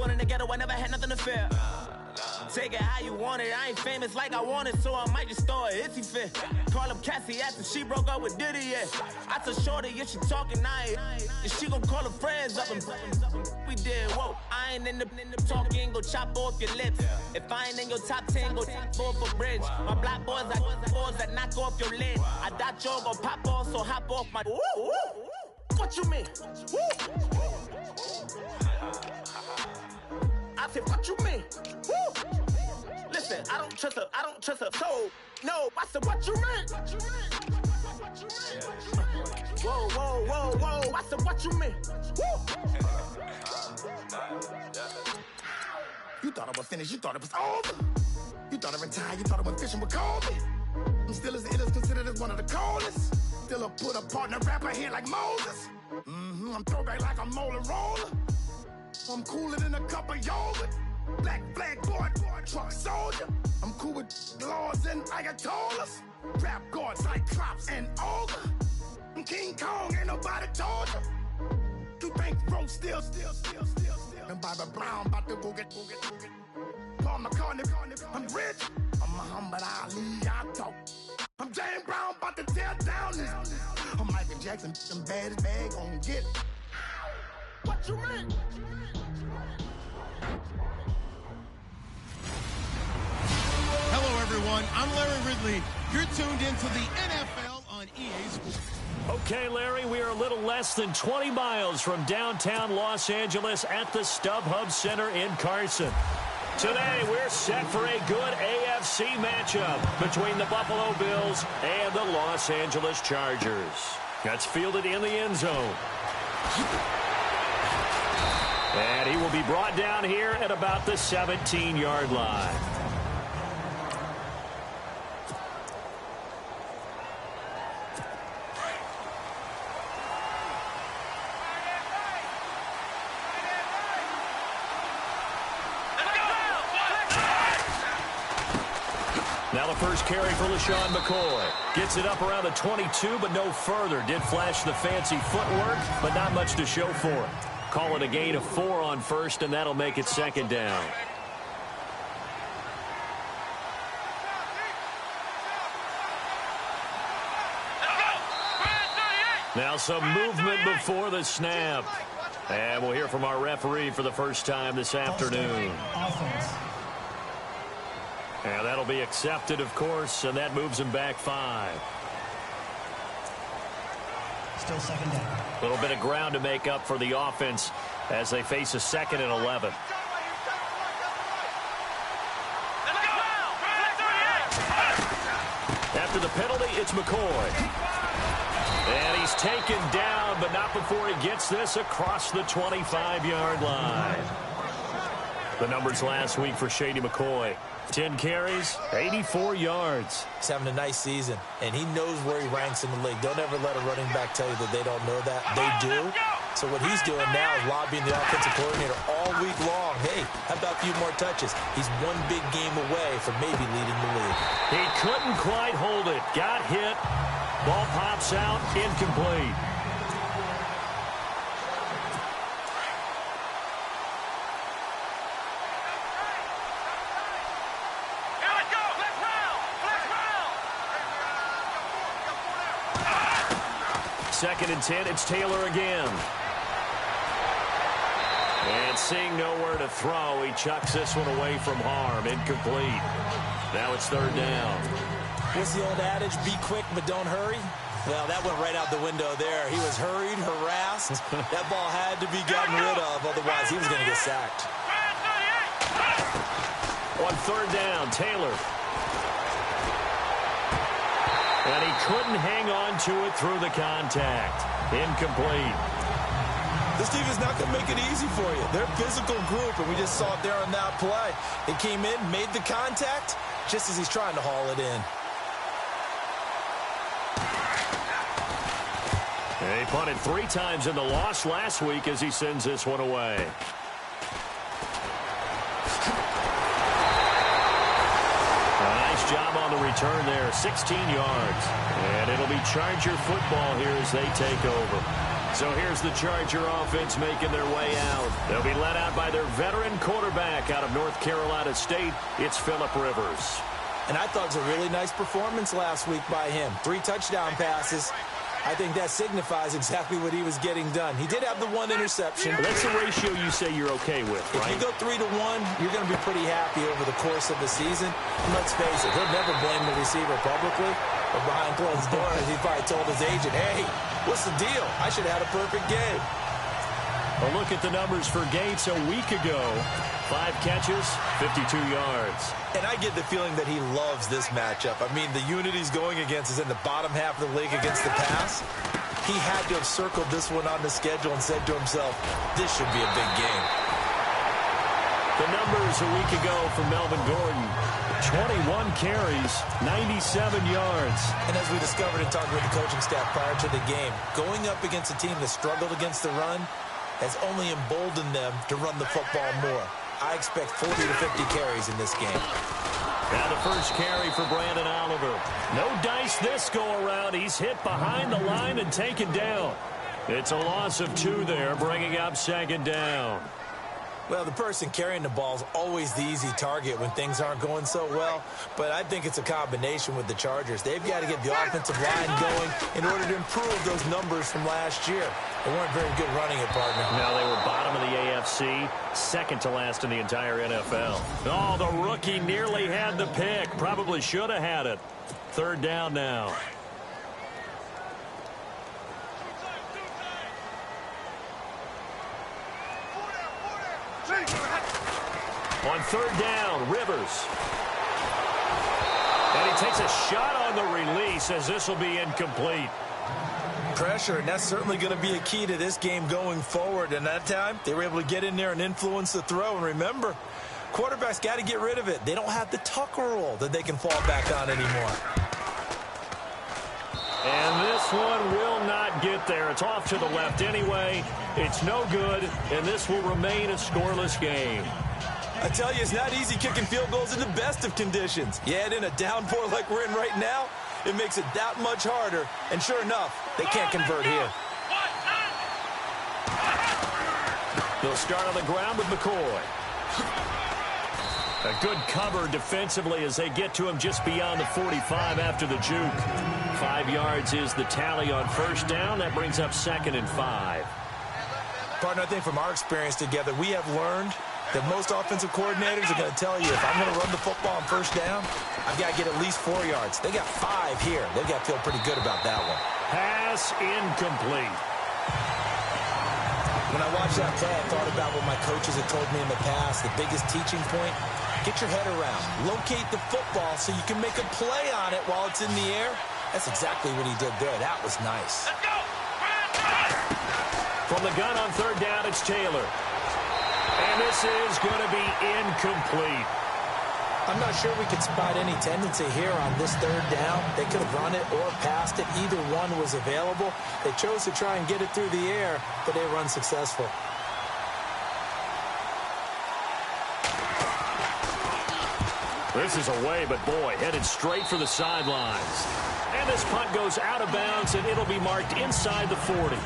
born in the ghetto, I never had nothing to fear. Take it how you want it, I ain't famous like I want it, so I might just throw it if he fit. Call up Cassie after she broke up with Diddy, yeah. I told Shorty if she talking, and she gon' call her friends up and we did, whoa. I ain't in the talking, go chop off your lips. If I ain't in your top 10, go top 4 for bridge. My black boys, I boys that knock off your lid. I thought y'all gon' pop off, so hop off my. What you mean? I said, what you mean? Listen, I don't trust her, so no. I said, what you mean? Whoa. I said, what you mean? You thought it was finished, you thought it was over. You thought it retired, you thought it went fishing with Kobe. I'm still as ill as considered as one of the coldest. Still a put a partner rapper here like Moses. I'm throwback like a molar roller. I'm cooler than a cup of yogurt. Black flag boy, truck soldier. I'm cool with laws and Ayatollahs. Rap god, Cyclops and Ogre. I'm King Kong, ain't nobody told you. You think Rose still. And Bobby Brown about to go get. Paul McCartney, I'm rich. I'm Muhammad Ali, I talk. I'm James Brown, about to tear down this. I'm Michael Jackson, I'm bad as bag, gon' get it. What you mean? Hello, everyone. I'm Larry Ridley. You're tuned into the NFL on EA Sports. Okay, Larry, we are a little less than 20 miles from downtown Los Angeles at the StubHub Center in Carson. Today, we're set for a good AFC matchup between the Buffalo Bills and the Los Angeles Chargers. That's fielded in the end zone. And he will be brought down here at about the 17-yard line. Now the first carry for LaShawn McCoy. Gets it up around the 22, but no further. Did flash the fancy footwork, but not much to show for it. Call it a gain of 4 on first, and that'll make it second down. Now some movement before the snap. And we'll hear from our referee for the first time this afternoon. And that'll be accepted, of course, and that moves him back 5. Still second down. A little bit of ground to make up for the offense as they face a 2nd and 11. After the penalty, it's McCoy. And he's taken down, but not before he gets this across the 25-yard line. The numbers last week for Shady McCoy. 10 carries, 84 yards. He's having a nice season, and he knows where he ranks in the league. Don't ever let a running back tell you that they don't know that. They do. So what he's doing now is lobbying the offensive coordinator all week long. Hey, how about a few more touches? He's one big game away from maybe leading the league. He couldn't quite hold it. Got hit. Ball pops out, incomplete. Second and 10, it's Taylor again. And seeing nowhere to throw, he chucks this one away from harm. Incomplete. Now it's 3rd down. What's the old adage? Be quick, but don't hurry. Well, that went right out the window there. He was hurried, harassed. That ball had to be gotten rid of, otherwise he was going to get sacked. On 3rd down, Taylor. And he couldn't hang on to it through the contact. Incomplete. This team is not going to make it easy for you. They're a physical group, and we just saw it there on that play. He came in, made the contact, just as he's trying to haul it in. And he punted 3 times in the loss last week as he sends this one away. Nice job on the return there, 16 yards. And it'll be Charger football here as they take over. So here's the Charger offense making their way out. They'll be led out by their veteran quarterback out of North Carolina State. It's Phillip Rivers. And I thought it was a really nice performance last week by him. 3 touchdown passes. I think that signifies exactly what he was getting done. He did have the 1 interception. Well, that's the ratio you say you're okay with, right? If you go 3-1, you're going to be pretty happy over the course of the season. And let's face it, he'll never blame the receiver publicly. But behind closed doors, he probably told his agent, hey, what's the deal? I should have had a perfect game. A look at the numbers for Gates a week ago. 5 catches, 52 yards. And I get the feeling that he loves this matchup. I mean, the unit he's going against is in the bottom half of the league against the pass. He had to have circled this one on the schedule and said to himself, this should be a big game. The numbers a week ago for Melvin Gordon. 21 carries, 97 yards. And as we discovered in talking with the coaching staff prior to the game, going up against a team that struggled against the run has only emboldened them to run the football more. I expect 40 to 50 carries in this game. Now the first carry for Brandon Oliver. No dice this go-around. He's hit behind the line and taken down. It's a loss of 2 there, bringing up 2nd down. Well, the person carrying the ball is always the easy target when things aren't going so well. But I think it's a combination with the Chargers. They've got to get the offensive line going in order to improve those numbers from last year. They weren't very good running it, partner. Now they were bottom of the AFC, 2nd to last in the entire NFL. Oh, the rookie nearly had the pick. Probably should have had it. 3rd down now. On 3rd down, Rivers. And he takes a shot on the release as this will be incomplete. Pressure, and that's certainly going to be a key to this game going forward. And that time, they were able to get in there and influence the throw. And remember, quarterbacks got to get rid of it. They don't have the tucker roll that they can fall back on anymore. And this one will not get there. It's off to the left anyway. It's no good, and this will remain a scoreless game. I tell you, it's not easy kicking field goals in the best of conditions. You add in a downpour like we're in right now, it makes it that much harder. And sure enough, they can't convert here. They'll start on the ground with McCoy. A good cover defensively as they get to him just beyond the 45 after the juke. 5 yards is the tally on 1st down. That brings up 2nd and 5. Partner, I think from our experience together, we have learned that most offensive coordinators are going to tell you, if I'm going to run the football on 1st down, I've got to get at least 4 yards. They got 5 here. They've got to feel pretty good about that one. Pass incomplete. When I watched that play, I thought about what my coaches had told me in the past. The biggest teaching point, get your head around. Locate the football so you can make a play on it while it's in the air. That's exactly what he did there. That was nice. Let's go. From the gun on 3rd down, it's Taylor. And this is going to be incomplete. I'm not sure we could spot any tendency here on this 3rd down. They could have run it or passed it. Either one was available. They chose to try and get it through the air, but they were unsuccessful. This is away, but boy, headed straight for the sidelines. And this punt goes out of bounds, and it'll be marked inside the 40.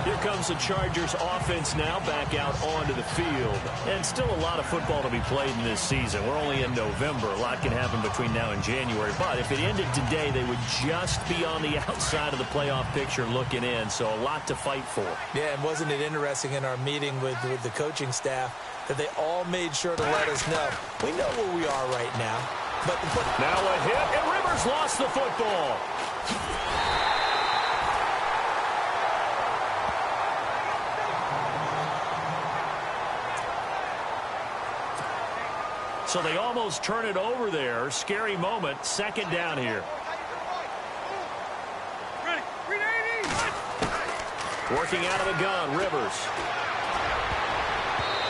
Here comes the Chargers offense now back out onto the field. And still a lot of football to be played in this season. We're only in November. A lot can happen between now and January. But if it ended today, they would just be on the outside of the playoff picture looking in. So a lot to fight for. Yeah, and wasn't it interesting in our meeting with the coaching staff that they all made sure to let us know, we know where we are right now. But now a hit, and Rivers lost the football. So they almost turn it over there. Scary moment. 2nd down here. Working out of the gun, Rivers.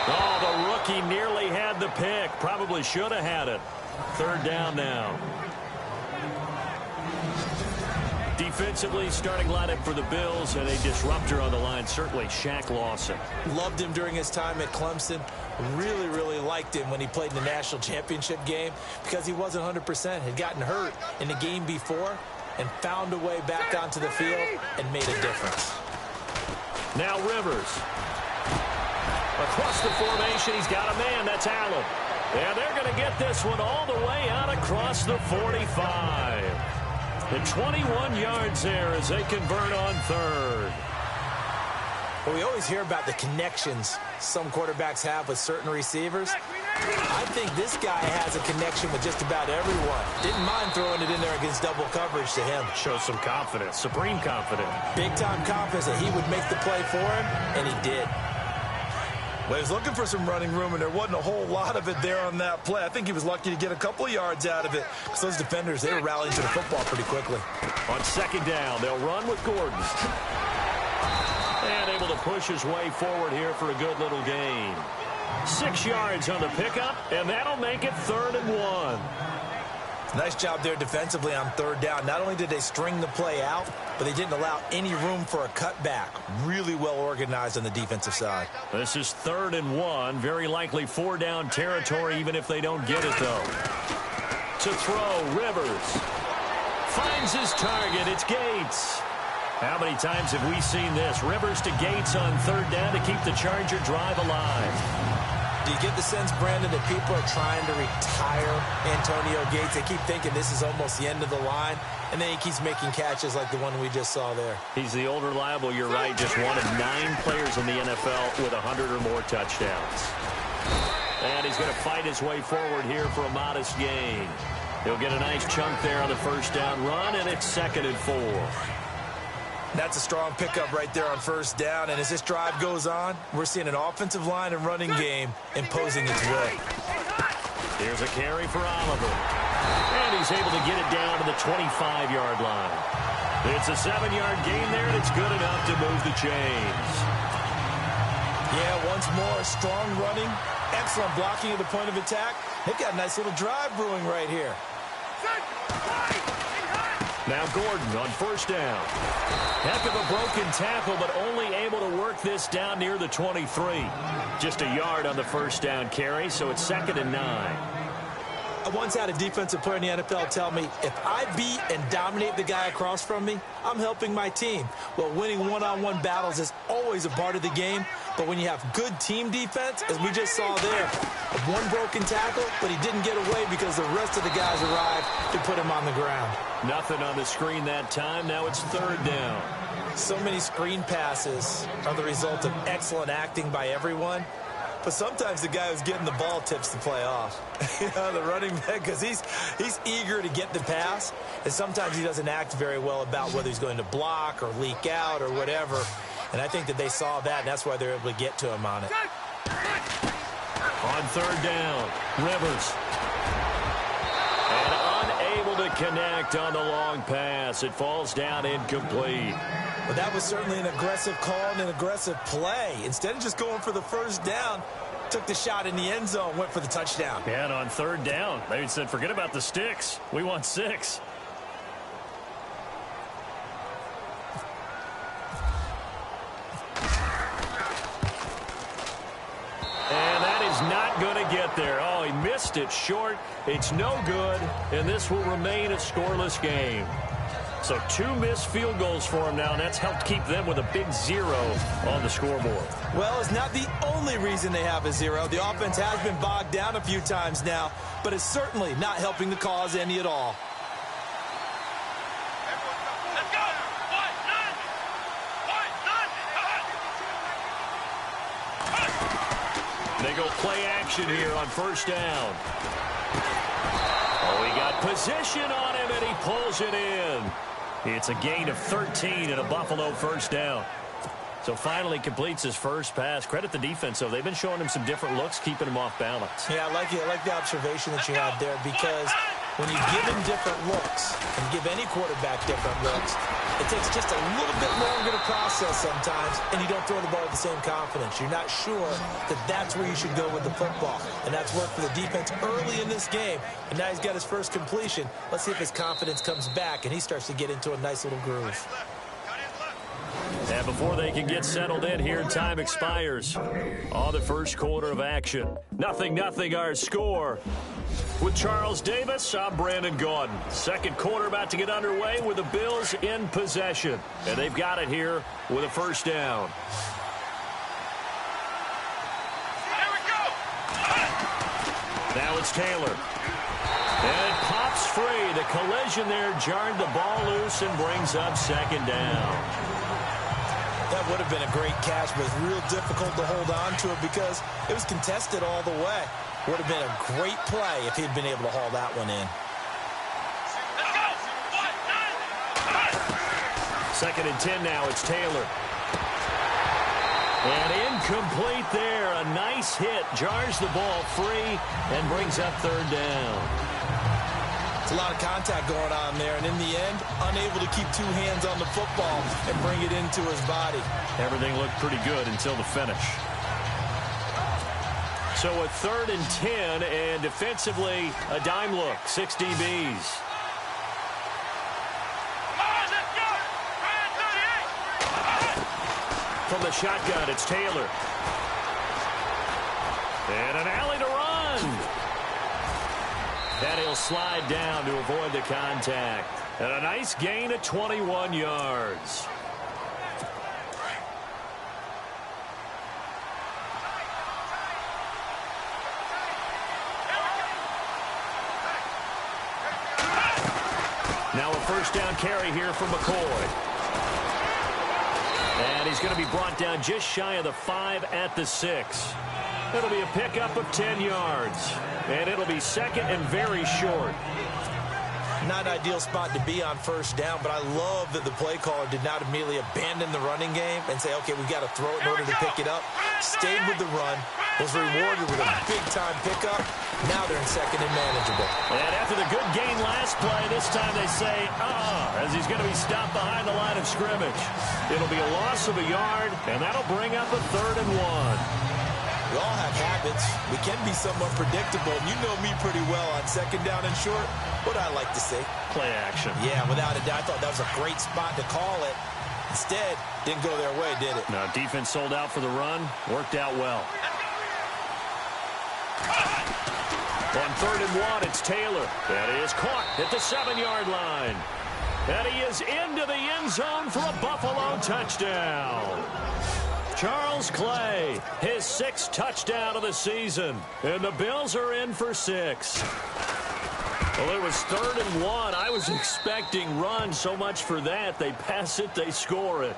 Oh, the rookie nearly had the pick. Probably should have had it. 3rd down now. Defensively, starting lineup for the Bills, and a disruptor on the line, certainly Shaq Lawson. Loved him during his time at Clemson. Really, really liked him when he played in the national championship game because he wasn't 100%, had gotten hurt in the game before. and found a way back onto the field and made a difference. Now Rivers. Across the formation, he's got a man. That's Allen. And they're going to get this one all the way out across the 45. The 21 yards there as they convert on third. Well, we always hear about the connections some quarterbacks have with certain receivers. I think this guy has a connection with just about everyone. Didn't mind throwing it in there against double coverage to him. Shows some confidence, supreme confidence. Big-time confidence that he would make the play for him, and he did. Well, he was looking for some running room, and there wasn't a whole lot of it there on that play. I think he was lucky to get a couple of yards out of it, because those defenders, they were rallying to the football pretty quickly. On second down, they'll run with Gordon. And able to push his way forward here for a good little gain. 6 yards on the pickup, and that'll make it 3rd and 1. Nice job there defensively on third down. Not only did they string the play out, but they didn't allow any room for a cutback. Really well organized on the defensive side. This is 3rd and 1. Very likely 4-down territory, even if they don't get it, though. To throw, Rivers. Finds his target. It's Gates. How many times have we seen this? Rivers to Gates on 3rd down to keep the Charger drive alive. Do you get the sense, Brandon, that people are trying to retire Antonio Gates? They keep thinking this is almost the end of the line, and then he keeps making catches like the one we just saw there. He's the old reliable, you're right, just one of 9 players in the NFL with 100 or more touchdowns. And he's going to fight his way forward here for a modest gain. He'll get a nice chunk there on the 1st down run, and it's 2nd and 4. That's a strong pickup right there on 1st down. And as this drive goes on, we're seeing an offensive line and running game imposing its will. Here's a carry for Oliver. And he's able to get it down to the 25-yard line. It's a 7-yard gain there, and it's good enough to move the chains. Yeah, once more, strong running, excellent blocking at the point of attack. They've got a nice little drive brewing right here. Now Gordon on 1st down. Heck of a broken tackle, but only able to work this down near the 23. Just a yard on the 1st down carry, so it's 2nd and 9. I once had a defensive player in the NFL tell me, if I beat and dominate the guy across from me, I'm helping my team. Well, winning one-on-one battles is always a part of the game, but when you have good team defense, as we just saw there, one broken tackle, but he didn't get away because the rest of the guys arrived to put him on the ground. Nothing on the screen that time. Now it's 3rd down. So many screen passes are the result of excellent acting by everyone. But sometimes the guy who's getting the ball tips the play off. You know, the running back, because he's eager to get the pass, and sometimes he doesn't act very well about whether he's going to block or leak out or whatever. And I think that they saw that, and that's why they're able to get to him on it. On 3rd down, Rivers. And unable to connect on the long pass. It falls down incomplete. Well, that was certainly an aggressive call and an aggressive play. Instead of just going for the 1st down, took the shot in the end zone, went for the touchdown. Yeah, and on 3rd down, they said, forget about the sticks. We want 6. And that is not going to get there. Oh, he missed it short. It's no good, and this will remain a scoreless game. So 2 missed field goals for him now, and that's helped keep them with a big 0 on the scoreboard. Well, it's not the only reason they have a 0. The offense has been bogged down a few times now, but it's certainly not helping the cause any at all. Let's go! They go play action here on 1st down. Oh, he got position on him, and he pulls it in. It's a gain of 13 and a Buffalo 1st down. So finally completes his first pass. Credit the defense, though. They've been showing him some different looks, keeping him off balance. Yeah, I like it. I like the observation that you had there, because when you give him different looks and give any quarterback different looks, it takes just a little bit longer to process sometimes, and you don't throw the ball with the same confidence. You're not sure that that's where you should go with the football, and that's worked for the defense early in this game, and now he's got his first completion. Let's see if his confidence comes back, and he starts to get into a nice little groove. And before they can get settled in here, time expires on the 1st quarter of action. 0-0 our score. With Charles Davis, I'm Brandon Gaudin. Second quarter about to get underway with the Bills in possession. And they've got it here with a first down. Here we go. Now it's Taylor. And it pops free. The collision there jarred the ball loose and brings up second down. That would have been a great catch, but it's real difficult to hold on to it because it was contested all the way. Would have been a great play if he'd been able to haul that one in. Second and 10 now. It's Taylor. And incomplete there. A nice hit. Jars the ball free and brings up third down. It's a lot of contact going on there, and in the end, unable to keep two hands on the football and bring it into his body. Everything looked pretty good until the finish. So a third and 10, and defensively, a dime look, 6 DBs. From the shotgun, it's Taylor. And an alley to run. And he'll slide down to avoid the contact. And a nice gain of 21 yards. Now a first down carry here for McCoy. And he's going to be brought down just shy of the 5 at the 6. It'll be a pickup of 10 yards. And it'll be second and very short. Not an ideal spot to be on first down, but I love that the play caller did not immediately abandon the running game and say, okay, we've got to throw it in order to pick it up. Stayed with the run, was rewarded with a big-time pickup. Now they're in second and manageable. And after the good gain last play, this time they say, as he's going to be stopped behind the line of scrimmage. It'll be a loss of a yard, and that'll bring up a third and 1. We all have habits. We can be somewhat predictable. And you know me pretty well on second down and short. What I like to say? Play action. Yeah, without a doubt. I thought that was a great spot to call it. Instead, didn't go their way, did it? No, defense sold out for the run. Worked out well. On third and 1, it's Taylor. And he is caught at the 7-yard line. And he is into the end zone for a Buffalo touchdown. Charles Clay, his 6th touchdown of the season. And the Bills are in for 6. Well, it was third and 1. I was expecting run, so much for that. They pass it, they score it.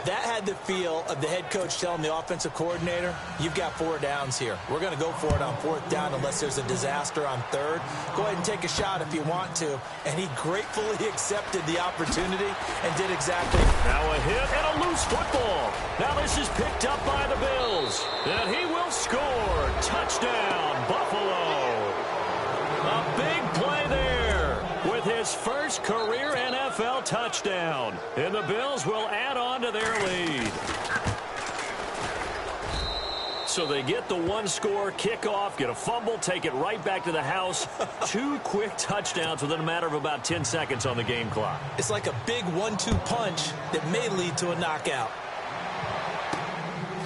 That had the feel of the head coach telling the offensive coordinator, you've got 4 downs here. We're going to go for it on 4th down unless there's a disaster on 3rd. Go ahead and take a shot if you want to. And he gratefully accepted the opportunity and did exactly. Now a hit and a loose football. Now this is picked up by the Bills. And he will score. Touchdown, Buffalo. A big play there with his first career NFL touchdown. And the Bills will add on to their lead. So they get the 1-score kickoff, get a fumble, take it right back to the house. 2 quick touchdowns within a matter of about 10 seconds on the game clock. It's like a big 1-2 punch that may lead to a knockout.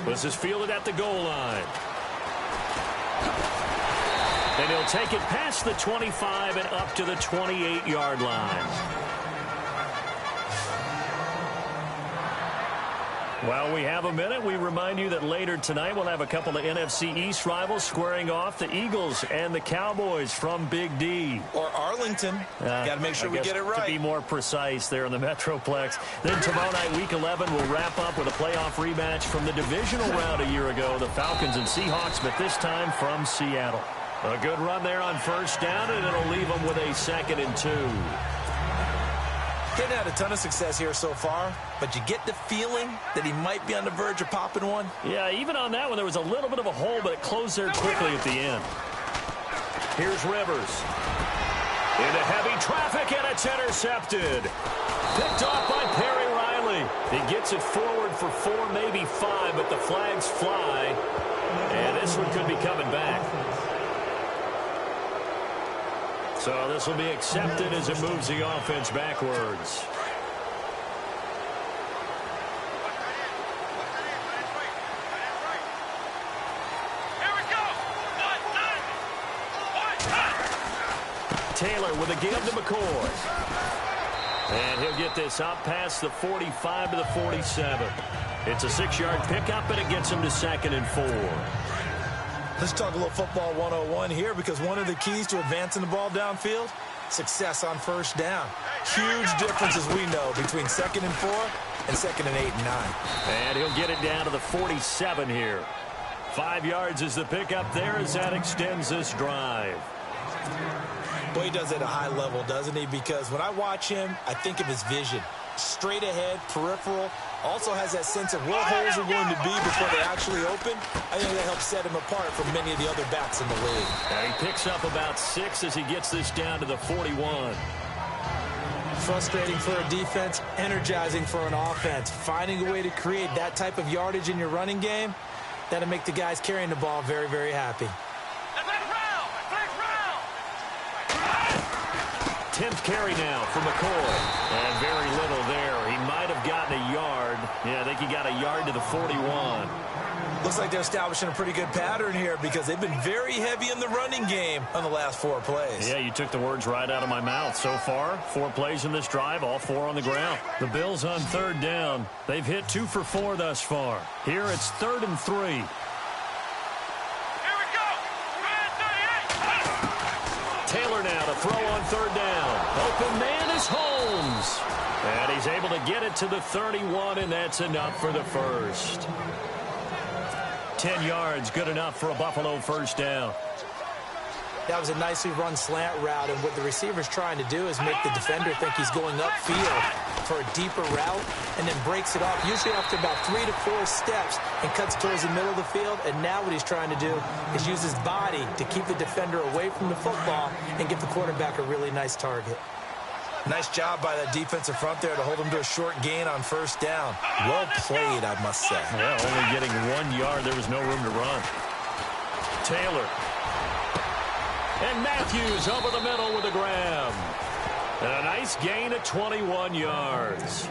This is fielded at the goal line. And he'll take it past the 25 and up to the 28-yard line. While we have a minute, we remind you that later tonight we'll have a couple of NFC East rivals squaring off, the Eagles and the Cowboys from Big D. Or Arlington. Got to make sure we get it right. To be more precise there in the Metroplex. Then tomorrow night, Week 11, we'll wrap up with a playoff rematch from the divisional round a year ago, the Falcons and Seahawks, but this time from Seattle. A good run there on first down, and it'll leave them with a 2nd and 2. Didn't have a ton of success here so far, but you get the feeling that he might be on the verge of popping one. Yeah, even on that one, there was a little bit of a hole, but it closed there quickly at the end. Here's Rivers. Into heavy traffic, and it's intercepted. Picked off by Perry Riley. He gets it forward for 4, maybe 5, but the flags fly. And this one could be coming back. So this will be accepted as it moves the offense backwards. Here we go. Taylor with a give to McCoy. And he'll get this up past the 45 to the 47. It's a 6-yard pickup, and it gets him to 2nd and 4. Let's talk a little football 101 here, because one of the keys to advancing the ball downfield, success on first down. Huge difference, as we know, between 2nd and 4 and 2nd and 8 and 9. And he'll get it down to the 47 here. 5 yards is the pickup there as that extends this drive. Boy, he does it at a high level, doesn't he? Because when I watch him, I think of his vision. Straight ahead, peripheral. Also has that sense of where holes are going to be before they actually open. I think that helps set him apart from many of the other backs in the league. And he picks up about 6 as he gets this down to the 41. Frustrating for a defense, energizing for an offense. Finding a way to create that type of yardage in your running game, that'll make the guys carrying the ball very, very happy. 10th carry now for McCoy. And very little there. He might have gotten a yard. Yeah, I think he got a yard to the 41. Looks like they're establishing a pretty good pattern here, because they've been very heavy in the running game on the last 4 plays. Yeah, you took the words right out of my mouth. So far, 4 plays in this drive, all 4 on the ground. The Bills on 3rd down. They've hit 2 for 4 thus far. Here it's 3rd and 3. Taylor now to throw on 3rd down. Open man is Holmes. And he's able to get it to the 31, and that's enough for the first. 10 yards, good enough for a Buffalo first down. That was a nicely run slant route, and what the receiver's trying to do is make the defender think he's going upfield for a deeper route, and then breaks it off, usually after about 3 to 4 steps, and cuts towards the middle of the field. And now what he's trying to do is use his body to keep the defender away from the football and give the quarterback a really nice target. Nice job by that defensive front there to hold him to a short gain on first down. Well played, I must say. Yeah, only getting 1 yard. There was no room to run. Taylor. And Matthews over the middle with a grab. And a nice gain of 21 yards.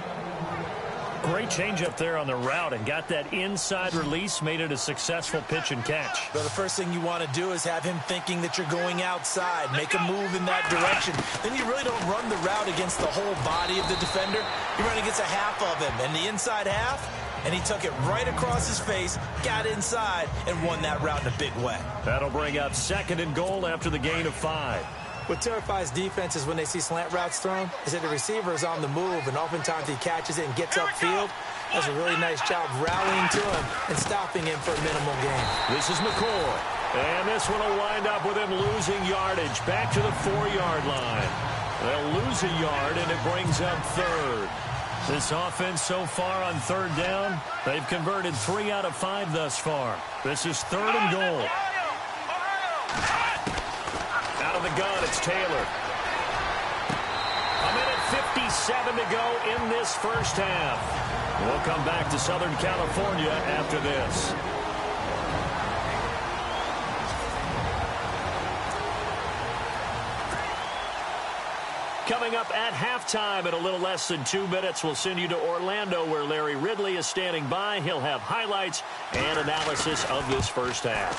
Great change up there on the route, and got that inside release, made it a successful pitch and catch. But the first thing you want to do is have him thinking that you're going outside, make a move in that direction. Then you really don't run the route against the whole body of the defender. You run against a half of him, and the inside half, and he took it right across his face, got inside, and won that route in a big way. That'll bring up 2nd and goal after the gain of 5. What terrifies defenses when they see slant routes thrown is that the receiver is on the move, and oftentimes he catches it and gets upfield. Does a really nice job rallying to him and stopping him for a minimal gain. This is McCoy. And this one will wind up with him losing yardage back to the 4-yard line. They'll lose a yard, and it brings up 3rd. This offense so far on 3rd down, they've converted 3 out of 5 thus far. This is 3rd and goal. Out of the gun, it's Taylor. A minute 57 to go in this first half. We'll come back to Southern California after this. Coming up at halftime in a little less than 2 minutes, we'll send you to Orlando, where Larry Ridley is standing by. He'll have highlights and analysis of this first half.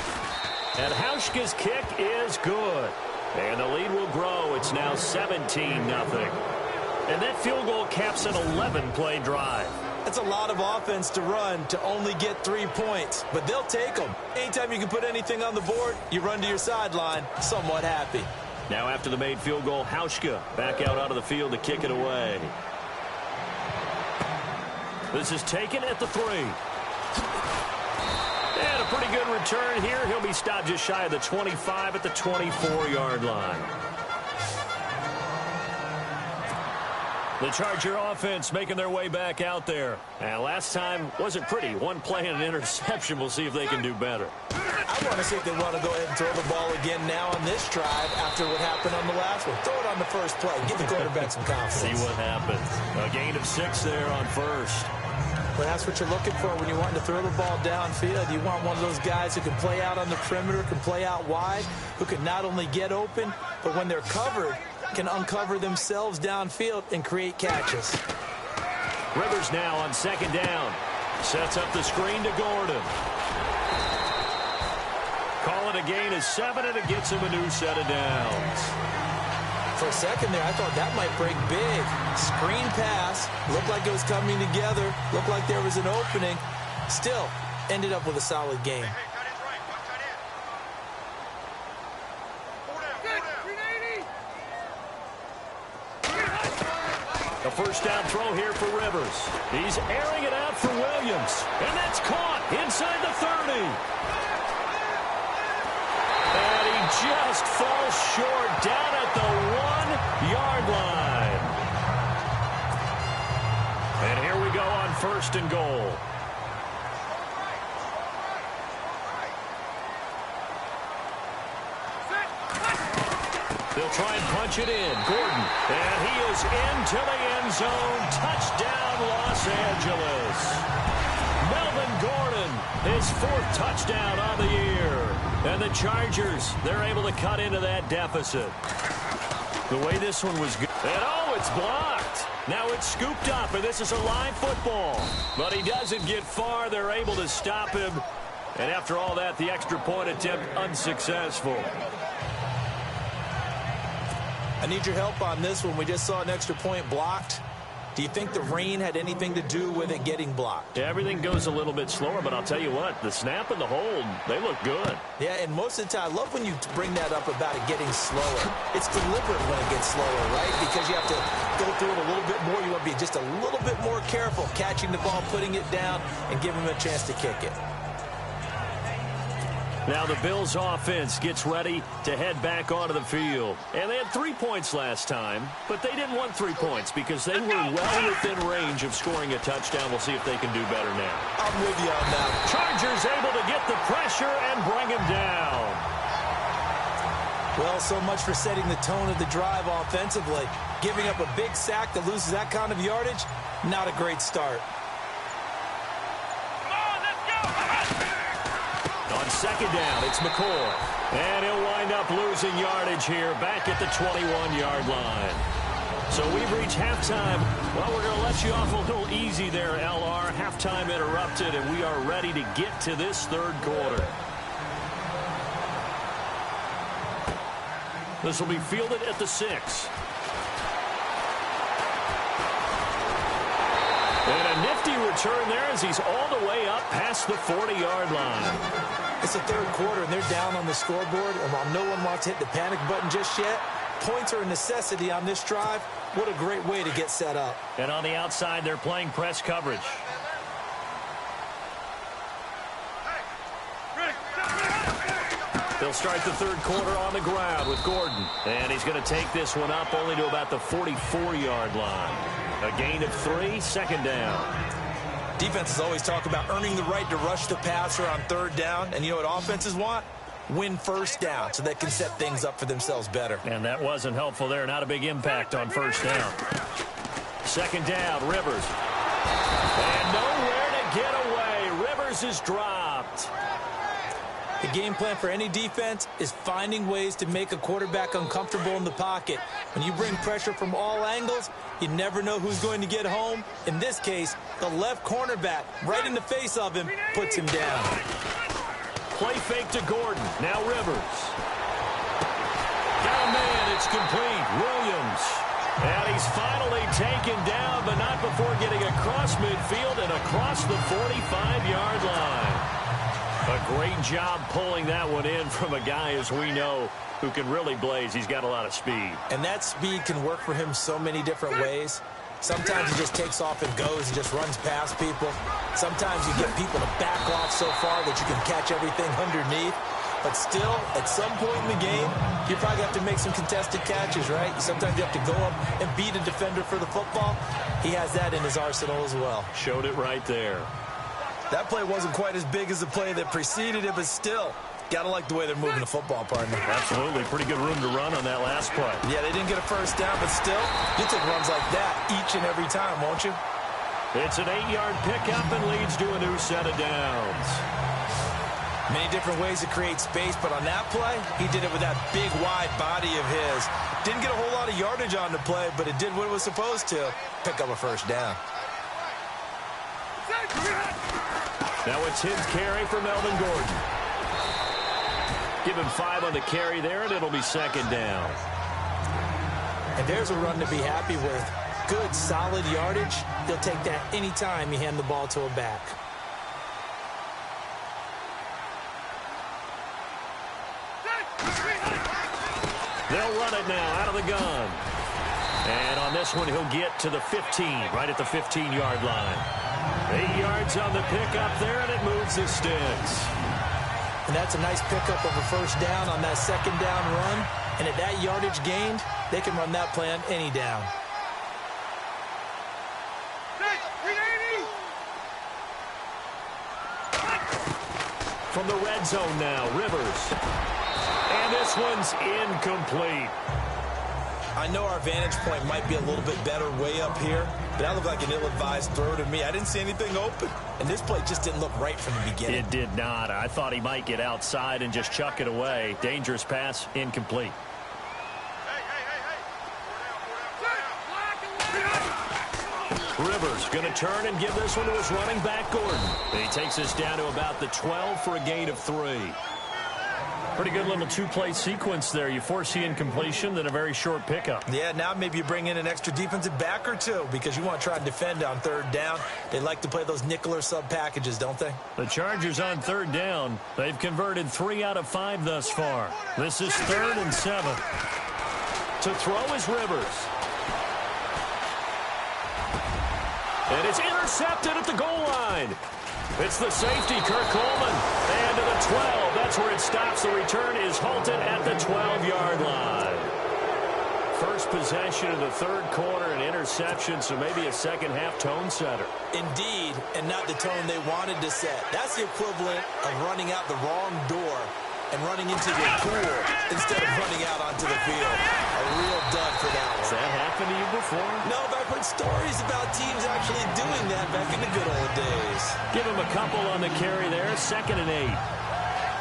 And Hauschka's kick is good. And the lead will grow. It's now 17-0. And that field goal caps an 11-play drive. That's a lot of offense to run to only get 3 points, but they'll take them. Anytime you can put anything on the board, you run to your sideline somewhat happy. Now after the made field goal, Hauschka back out onto the field to kick it away. This is taken at the 3. And a pretty good return here. He'll be stopped just shy of the 25 at the 24-yard line. The Charger offense making their way back out there. And last time wasn't pretty. 1 play and an interception. We'll see if they can do better. I want to see if they want to go ahead and throw the ball again now on this drive after what happened on the last one. Throw it on the first play. Give the quarterback some confidence. See what happens. A gain of 6 there on first. Well, that's what you're looking for when you want to throw the ball downfield. You want one of those guys who can play out on the perimeter, can play out wide, who can not only get open, but when they're covered, can uncover themselves downfield and create catches. Rivers now on 2nd down. Sets up the screen to Gordon. Call it a gain of 7, and it gets him a new set of downs. for a second there, I thought that might break big. Screen pass. Looked like it was coming together. Looked like there was an opening. Still, ended up with a solid game. A first down throw here for Rivers. He's airing it out for Williams. And that's caught inside the 30. And he just falls short down at the 1-yard line. And here we go on 1st and goal. They'll try and punch it in. Gordon. And he is into the end zone. Touchdown, Los Angeles. Melvin Gordon, his 4th touchdown on the year. And the Chargers, they're able to cut into that deficit. The way this one was good. And oh, it's blocked. Now it's scooped up, and this is a live football. But he doesn't get far. They're able to stop him. And after all that, the extra point attempt unsuccessful. I need your help on this one. We just saw an extra point blocked. Do you think the rain had anything to do with it getting blocked? Everything goes a little bit slower, but I'll tell you what, the snap and the hold, they look good. Yeah, and most of the time, I love when you bring that up about it getting slower. It's deliberate when it gets slower, right? Because you have to go through it a little bit more. You want to be just a little bit more careful catching the ball, putting it down, and giving him a chance to kick it. Now the Bills offense gets ready to head back onto the field. And they had 3 points last time, but they didn't want 3 points because they were well within range of scoring a touchdown. We'll see if they can do better now. I'm with you on that. Chargers able to get the pressure and bring him down. Well, so much for setting the tone of the drive offensively. Giving up a big sack that loses that kind of yardage, not a great start. On 2nd down, it's McCoy. And he'll wind up losing yardage here back at the 21-yard line. So we've reached halftime. Well, we're going to let you off a little easy there, LR. Halftime interrupted, and we are ready to get to this 3rd quarter. This will be fielded at the 6. And a nifty return there as he's all the way up past the 40-yard line. It's the 3rd quarter, and they're down on the scoreboard. And while no one wants to hit the panic button just yet, points are a necessity on this drive. What a great way to get set up. And on the outside, they're playing press coverage. They'll start the 3rd quarter on the ground with Gordon. And he's going to take this one up only to about the 44-yard line. A gain of 3, 2nd down. Defenses always talk about earning the right to rush the passer on 3rd down. And you know what offenses want? Win 1st down so they can set things up for themselves better. And that wasn't helpful there. Not a big impact on 1st down. 2nd down, Rivers. And nowhere to get away. Rivers is dropped. The game plan for any defense is finding ways to make a quarterback uncomfortable in the pocket. When you bring pressure from all angles, you never know who's going to get home. In this case, the left cornerback, right in the face of him, puts him down. Play fake to Gordon. Now Rivers. Down man, it's complete. Williams. And he's finally taken down, but not before getting across midfield and across the 45-yard line. A great job pulling that one in from a guy, as we know, who can really blaze. He's got a lot of speed. And that speed can work for him so many different ways. Sometimes he just takes off and goes and just runs past people. Sometimes you get people to back off so far that you can catch everything underneath. But still, at some point in the game, you probably have to make some contested catches, right? Sometimes you have to go up and beat a defender for the football. He has that in his arsenal as well. Showed it right there. That play wasn't quite as big as the play that preceded it, but still, got to like the way they're moving the football, partner. Absolutely. Pretty good room to run on that last play. Yeah, they didn't get a 1st down, but still, you take runs like that each and every time, won't you? It's an 8-yard pickup and leads to a new set of downs. Many different ways to create space, but on that play, he did it with that big, wide body of his. Didn't get a whole lot of yardage on the play, but it did what it was supposed to, pick up a 1st down. Now it's his carry for Melvin Gordon. Give him 5 on the carry there, and it'll be 2nd down. And there's a run to be happy with. Good, solid yardage. He'll take that anytime you hand the ball to a back. They'll run it now out of the gun. And on this one, he'll get to the 15, right at the 15-yard line. 8 yards on the pickup there, and it moves the sticks. And that's a nice pickup of a first down on that second down run. And at that yardage gained, they can run that play on any down. From the red zone now, Rivers. And this one's incomplete. I know our vantage point might be a little bit better way up here, but that looked like an ill-advised throw to me. I didn't see anything open. And this play just didn't look right from the beginning. It did not. I thought he might get outside and just chuck it away. Dangerous pass, incomplete. Rivers going to turn and give this one to his running back, Gordon. And he takes us down to about the 12 for a gain of 3. Pretty good little two-play sequence there. You force the incompletion, then a very short pickup. Yeah, now maybe you bring in an extra defensive back or two because you want to try and defend on third down. They like to play those nickel or sub packages, don't they? The Chargers on third down. They've converted 3 out of 5 thus far. This is 3rd and 7. To throw is Rivers. And it's intercepted at the goal line. It's the safety, Kirk Coleman. And to the 12. That's where it stops. The return is halted at the 12-yard line. First possession of the third quarter, an interception, so maybe a second-half tone setter. Indeed, and not the tone they wanted to set. That's the equivalent of running out the wrong door and running into your pool instead of running out onto the field. A real dud for that one. Has that happened to you before? No, but I've heard stories about teams actually doing that back in the good old days. Give him a couple on the carry there, 2nd and 8.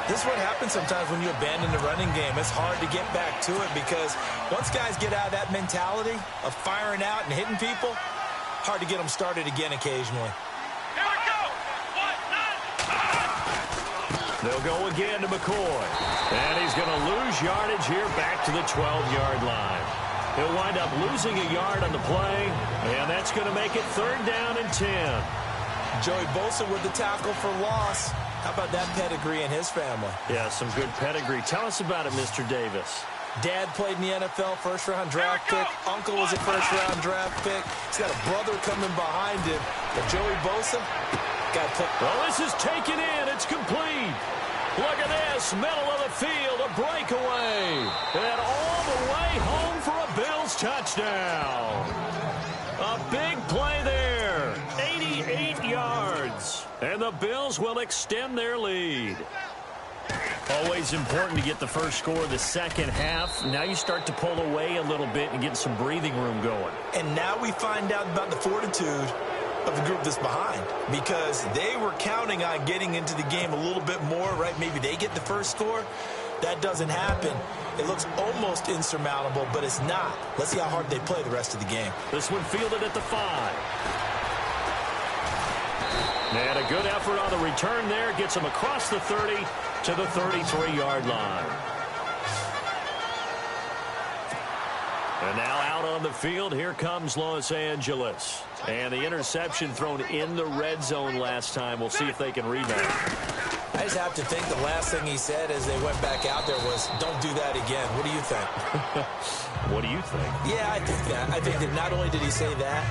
This is what happens sometimes when you abandon the running game. It's hard to get back to it because once guys get out of that mentality of firing out and hitting people, hard to get them started again occasionally. They'll go again to McCoy. And he's going to lose yardage here back to the 12-yard line. He'll wind up losing a yard on the play, and that's going to make it 3rd down and 10. Joey Bosa with the tackle for loss. How about that pedigree in his family? Yeah, some good pedigree. Tell us about it, Mr. Davis. Dad played in the NFL, first-round draft pick. Uncle was a first-round draft pick. He's got a brother coming behind him. But Joey Bosa got put. Oh, this is taken in. It's complete. Look at this. Middle of the field, a breakaway. And all the way home for a Bills touchdown. A big play there. 88 yards. And the Bills will extend their lead. Always important to get the first score of the second half. Now you start to pull away a little bit and get some breathing room going. And now we find out about the fortitude of the group that's behind because they were counting on getting into the game a little bit more, right? Maybe they get the first score. That doesn't happen. It looks almost insurmountable, but it's not. Let's see how hard they play the rest of the game. This one fielded at the 5. And a good effort on the return there. Gets him across the 30 to the 33-yard line. And now out on the field, here comes Los Angeles. And the interception thrown in the red zone last time. We'll see if they can rebound. I just have to think the last thing he said as they went back out there was, don't do that again. What do you think? What do you think? Yeah, I think that. I think that not only did he say that,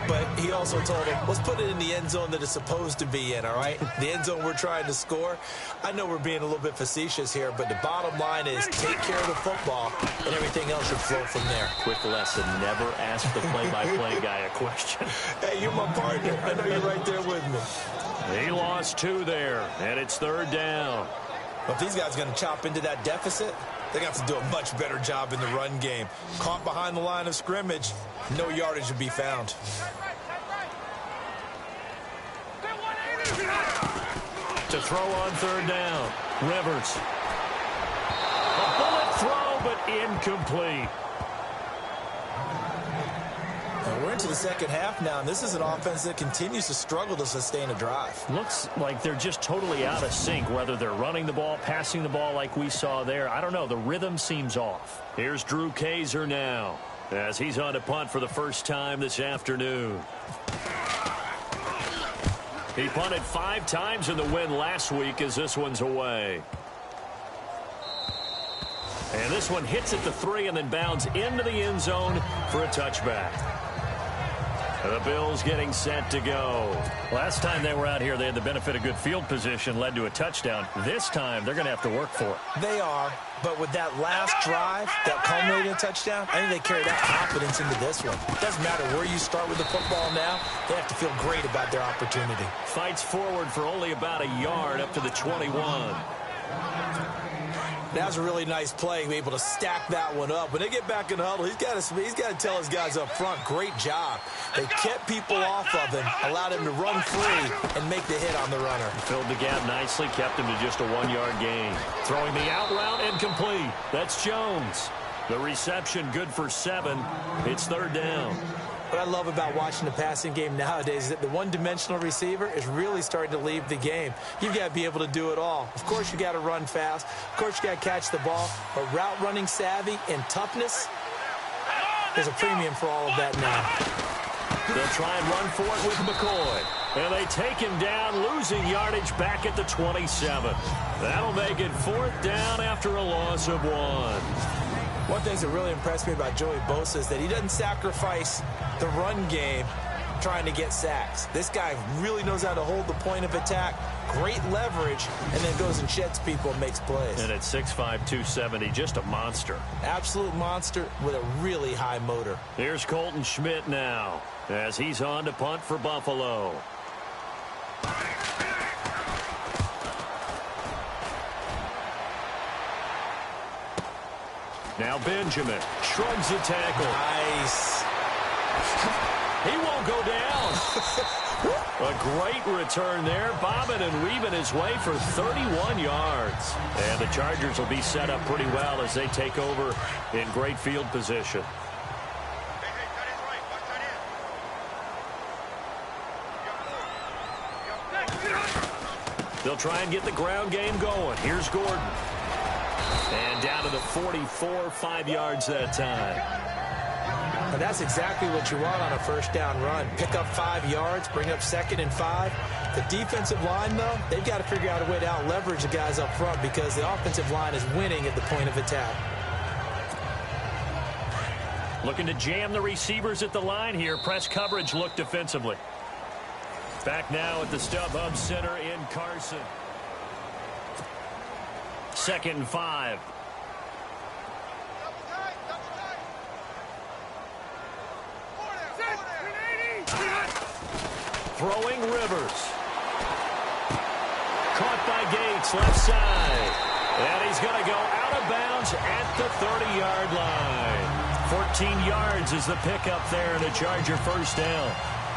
but he also told him, let's put it in the end zone that it's supposed to be in, all right? The end zone we're trying to score. I know we're being a little bit facetious here, but the bottom line is take care of the football, and everything else should flow from there. Quick lesson, never ask the play-by-play guy a question. Hey, you're my partner. I know you're right there with me. He lost 2 there, and it's 3rd down. If these guys are going to chop into that deficit, they're going to have to do a much better job in the run game. Caught behind the line of scrimmage, no yardage to be found. To throw on 3rd down, Rivers. A bullet throw, but incomplete. We're into the second half now, and this is an offense that continues to struggle to sustain a drive. Looks like they're just totally out of sync, whether they're running the ball, passing the ball like we saw there. I don't know. The rhythm seems off. Here's Drew Kaiser now. as he's on to punt for the first time this afternoon. He punted 5 times in the win last week as this one's away. And this one hits at the 3 and then bounds into the end zone for a touchback. The Bills getting set to go. Last time they were out here, they had the benefit of good field position, led to a touchdown. This time, they're going to have to work for it. They are, but with that last drive that culminated in a touchdown, I think they carry that confidence into this one. It doesn't matter where you start with the football now. They have to feel great about their opportunity. Fights forward for only about a yard up to the 21. That was a really nice play, able to stack that one up. When they get back in the huddle, he's got to tell his guys up front, great job. They kept people off of him, allowed him to run free and make the hit on the runner. Filled the gap nicely, kept him to just a 1-yard gain. Throwing the out route incomplete. That's Jones. The reception good for 7. It's 3rd down. What I love about watching the passing game nowadays is that the one-dimensional receiver is really starting to leave the game. You've got to be able to do it all. Of course, you got to run fast. Of course, you got to catch the ball. But route running savvy and toughness, there's a premium for all of that now. They'll try and run for it with McCoy. And they take him down, losing yardage back at the 27. That'll make it 4th down after a loss of 1. One thing that really impressed me about Joey Bosa is that he doesn't sacrifice the run game trying to get sacks. This guy really knows how to hold the point of attack, great leverage, and then goes and sheds people and makes plays. And at 6'5", 270, just a monster. Absolute monster with a really high motor. Here's Colton Schmidt now as he's on to punt for Buffalo. Now Benjamin shrugs the tackle. Nice. He won't go down. A great return there, bobbing and weaving his way for 31 yards. And the Chargers will be set up pretty well as they take over in great field position. They'll try and get the ground game going. Here's Gordon. And down to the 44, 5 yards that time. And that's exactly what you want on a first down run. Pick up 5 yards, bring up 2nd and 5. The defensive line, though, they've got to figure out a way to out-leverage the guys up front because the offensive line is winning at the point of attack. Looking to jam the receivers at the line here. Press coverage look defensively. Back now at the StubHub Center in Carson. 2nd and 5. Throwing Rivers. Caught by Gates, left side. And he's going to go out of bounds at the 30-yard line. 14 yards is the pickup there and a Charger first down.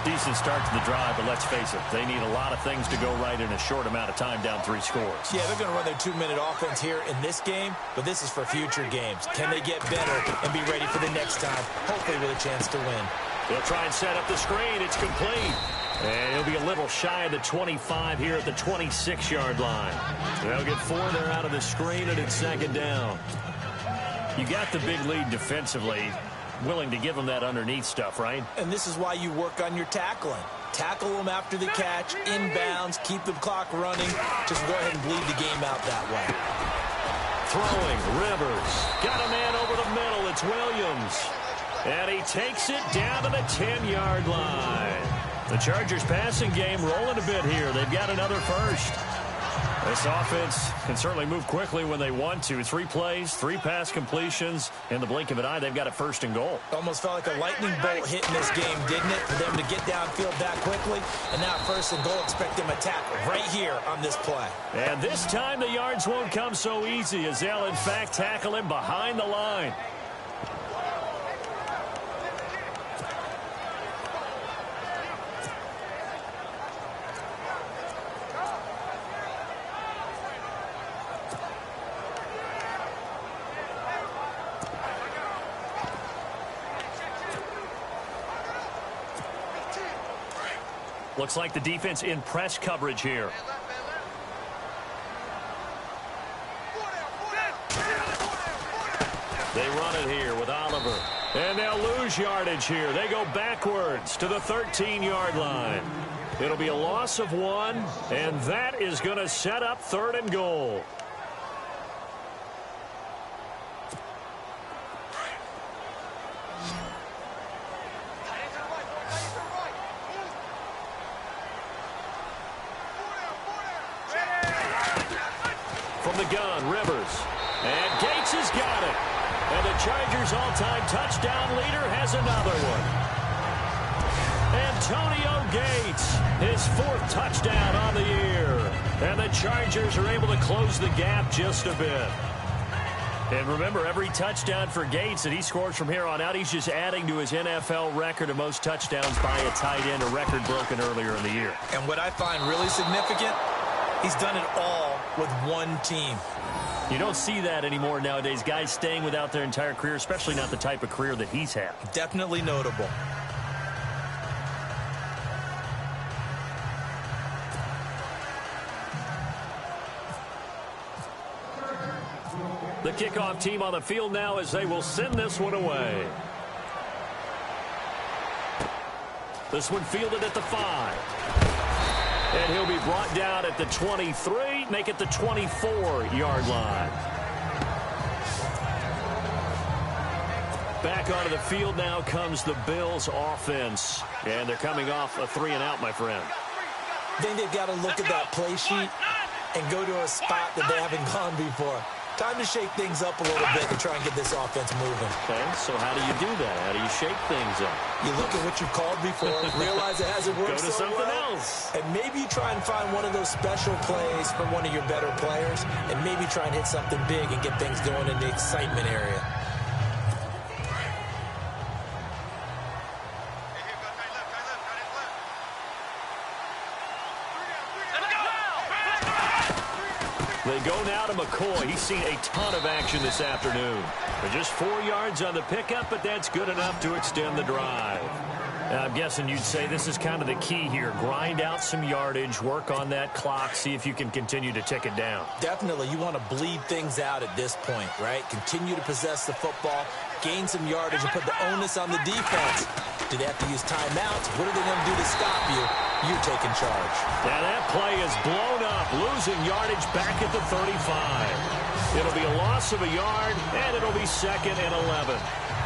Decent start to the drive, but let's face it, they need a lot of things to go right in a short amount of time, down 3 scores. Yeah, they're going to run their 2-minute offense here in this game, but this is for future games. Can they get better and be ready for the next time, hopefully with a chance to win? They'll try and set up the screen. It's complete. And he'll be a little shy of the 25 here at the 26-yard line. They'll get 4 there out of the screen, and it's 2nd down. You got the big lead defensively. Willing to give them that underneath stuff, right? And this is why you work on your tackling. Tackle them after the catch, inbounds, keep the clock running. Just go ahead and bleed the game out that way. Throwing, Rivers. Got a man over the middle. It's Williams. And he takes it down to the 10-yard line. The Chargers passing game rolling a bit here. They've got another first. This offense can certainly move quickly when they want to. 3 plays, 3 pass completions. In the blink of an eye, they've got a 1st and goal. Almost felt like a lightning bolt hit in this game, didn't it? For them to get downfield that quickly. And now 1st and goal, expect them to tackle right here on this play. And this time the yards won't come so easy as they'll, in fact, tackle him behind the line. Looks like the defense in press coverage here. They run it here with Oliver. And they'll lose yardage here. They go backwards to the 13-yard line. It'll be a loss of 1, and that is going to set up 3rd and goal. From the gun, Rivers. And Gates has got it. And the Chargers' all-time touchdown leader has another one. Antonio Gates, his 4th touchdown on the year. And the Chargers are able to close the gap just a bit. And remember, every touchdown for Gates that he scores from here on out, he's just adding to his NFL record of most touchdowns by a tight end, a record broken earlier in the year. And what I find really significant, he's done it all with one team. You don't see that anymore nowadays. Guys staying without their entire career, especially not the type of career that he's had. Definitely notable. The kickoff team on the field now as they will send this one away. This one fielded at the 5. And he'll be brought down at the 23, make it the 24-yard line. Back onto the field now comes the Bills offense. And they're coming off a 3-and-out, my friend. I think they've got to look at that play sheet and go to a spot that they haven't gone before. Time to shake things up a little bit to try and get this offense moving. Okay, so how do you do that? How do you shake things up? You look at what you've called before, realize it hasn't worked Go to so something well, else. and maybe you try and find one of those special plays from one of your better players, and maybe try and hit something big and get things going in the excitement area. They go now to McCoy. He's seen a ton of action this afternoon. But just 4 yards on the pickup, but that's good enough to extend the drive. And I'm guessing you'd say this is kind of the key here. Grind out some yardage, work on that clock, see if you can continue to tick it down. Definitely. You want to bleed things out at this point, right? Continue to possess the football, gain some yardage, and put the onus on the defense. Do they have to use timeouts? What are they going to do to stop you? You're taking charge. Now that play is blown up, losing yardage back at the 35. It'll be a loss of a yard, and it'll be 2nd and 11.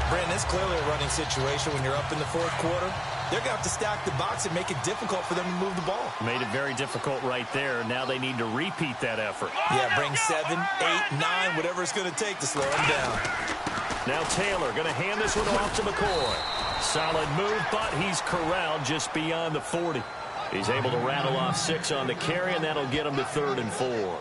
Brandon, it's clearly a running situation when you're up in the 4th quarter. They're going to have to stack the box and make it difficult for them to move the ball. Made it very difficult right there. Now they need to repeat that effort. Yeah, bring 7, 8, 9, whatever it's going to take to slow them down. Now Taylor going to hand this one off to McCoy. Solid move, but he's corralled just beyond the 40. He's able to rattle off 6 on the carry, and that'll get him to 3rd and 4.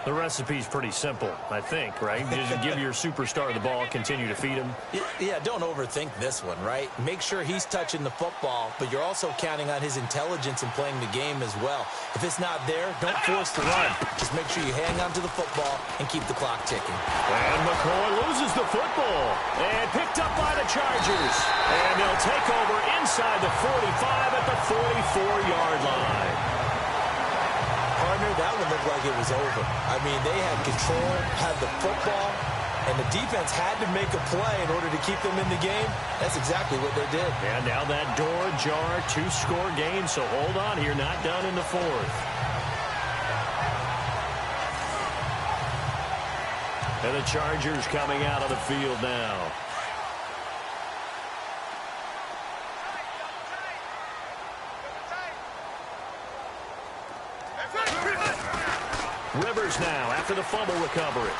The recipe's pretty simple, I think, right? Just give your superstar the ball, continue to feed him. Yeah, don't overthink this one, right? Make sure he's touching the football, but you're also counting on his intelligence in playing the game as well. If it's not there, don't force the run. Just make sure you hang on to the football and keep the clock ticking. And McCoy loses the football. And picked up by the Chargers. And they'll take over inside the 45 at the 44-yard line. Partner, that one looked like it was over. I mean, they had control, had the football, and the defense had to make a play in order to keep them in the game. That's exactly what they did. And now that door ajar, 2-score game, so hold on here, not done in the 4th. And the Chargers coming out of the field now. Rivers now after the fumble recovery.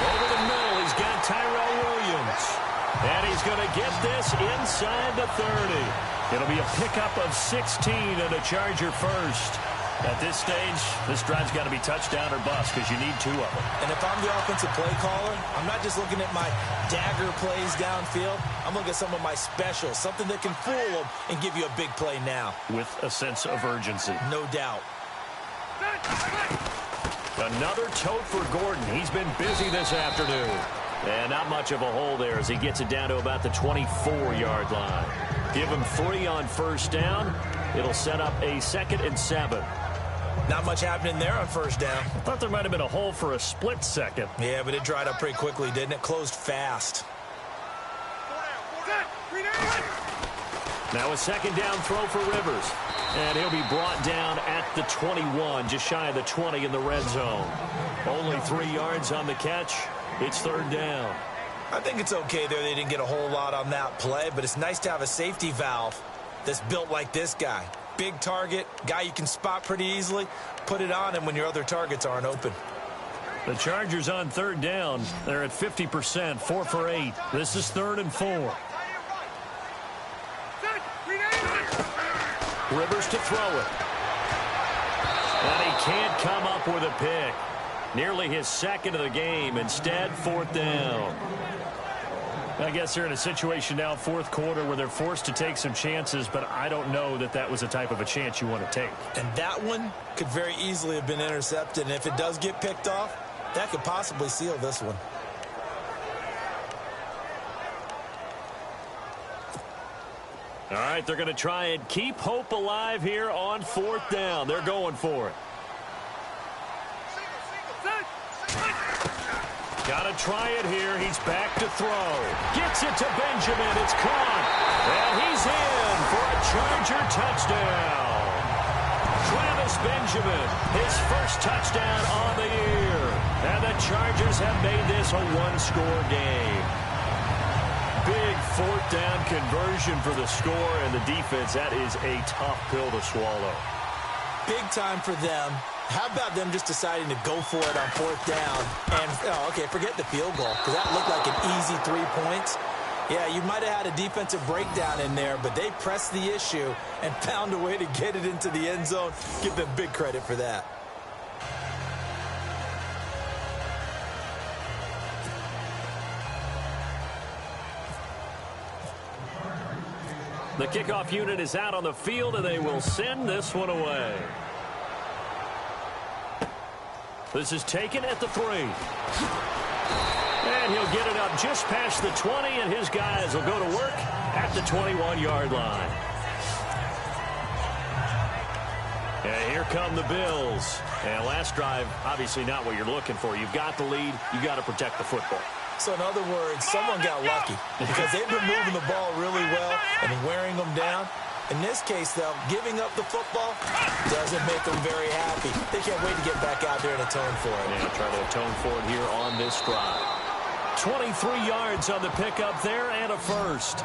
Over the middle, he's got Tyrell Williams. And he's going to get this inside the 30. It'll be a pickup of 16 and a Charger first. At this stage, this drive's got to be touchdown or bust because you need 2 of them. And if I'm the offensive play caller, I'm not just looking at my dagger plays downfield. I'm looking at some of my specials, something that can fool them and give you a big play now. With a sense of urgency. No doubt. Another tote for Gordon. He's been busy this afternoon. And not much of a hole there as he gets it down to about the 24-yard line. Give him 3 on first down. It'll set up a 2nd and 7. Not much happening there on first down. I thought there might have been a hole for a split second. Yeah, but it dried up pretty quickly, didn't it? Closed fast. Now a second down throw for Rivers. And he'll be brought down at the 21, just shy of the 20 in the red zone. Only 3 yards on the catch. It's third down. I think it's okay there. They didn't get a whole lot on that play, but it's nice to have a safety valve that's built like this guy. Big target, guy you can spot pretty easily. Put it on him when your other targets aren't open. The Chargers on third down. They're at 50%, 4 for 8. This is 3rd and 4. Rivers to throw it. And he can't come up with a pick. Nearly his second of the game. Instead, 4th down. I guess they're in a situation now, 4th quarter, where they're forced to take some chances, but I don't know that that was the type of a chance you want to take. And that one could very easily have been intercepted. And if it does get picked off, that could possibly seal this one. All right, they're going to try and keep hope alive here on 4th down. They're going for it. Got to try it here. He's back to throw. Gets it to Benjamin. It's caught. And he's in for a Charger touchdown. Travis Benjamin, his first touchdown on the year. And the Chargers have made this a one-score game. Big 4th down conversion for the score, and the defense, that is a tough pill to swallow. Big time for them. How about them just deciding to go for it on 4th down? And, okay, forget the field goal, because that looked like an easy 3 points. Yeah, you might have had a defensive breakdown in there, but they pressed the issue and found a way to get it into the end zone. Give them big credit for that. The kickoff unit is out on the field, and they will send this one away. This is taken at the 3. And he'll get it up just past the 20, and his guys will go to work at the 21-yard line. And here come the Bills. And last drive, obviously not what you're looking for. You've got the lead. You've got to protect the football. So in other words, someone got lucky because they've been moving the ball really well and wearing them down. In this case, though, giving up the football doesn't make them very happy. They can't wait to get back out there and atone for it. Yeah, try to atone for it here on this drive. 23 yards on the pickup there and a first.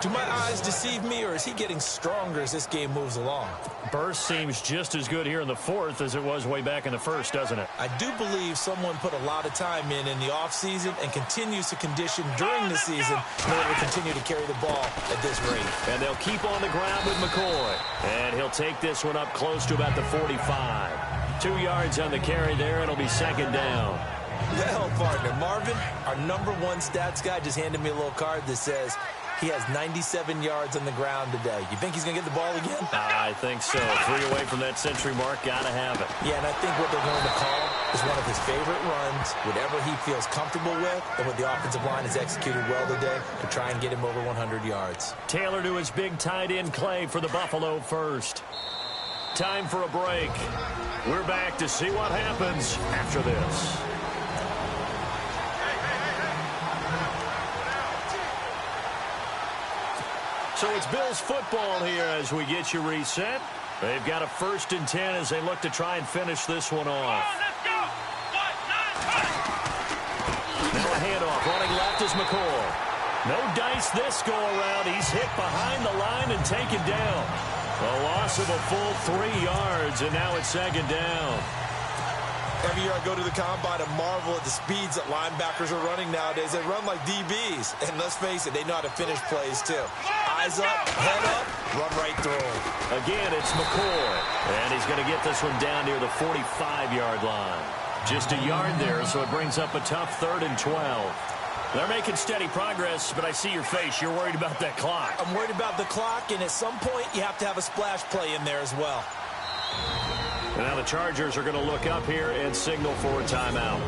Do my eyes deceive me, or is he getting stronger as this game moves along? Burst seems just as good here in the 4th as it was way back in the 1st, doesn't it? I do believe someone put a lot of time in the offseason and continues to condition during the season in order to continue to carry the ball at this rate. And they'll keep on the ground with McCoy. And he'll take this one up close to about the 45. 2 yards on the carry there, and it'll be 2nd down. Well, partner, Marvin, our #1 stats guy, just handed me a little card that says he has 97 yards on the ground today. You think he's going to get the ball again? I think so. 3 away from that century mark. Got to have it. Yeah, and I think what they're going to call is one of his favorite runs, whatever he feels comfortable with, and what the offensive line has executed well today to try and get him over 100 yards. Taylor to his big tight end Clay for the Buffalo first. Time for a break. We're back to see what happens after this. So it's Bills football here as we get you reset. They've got a 1st and 10 as they look to try and finish this one off. Now a handoff. Running left is McCoy. No dice this go around. He's hit behind the line and taken down. A loss of a full 3 yards, and now it's 2nd down. Every year I go to the combine and marvel at the speeds that linebackers are running nowadays. They run like DBs. And let's face it, they know how to finish plays too. Eyes up, head up, run right through them. Again, it's McCoy. And he's going to get this one down near the 45-yard line. Just a yard there, so it brings up a tough 3rd and 12. They're making steady progress, but I see your face. You're worried about that clock. I'm worried about the clock, and at some point you have to have a splash play in there as well. And now the Chargers are going to look up here and signal for a timeout.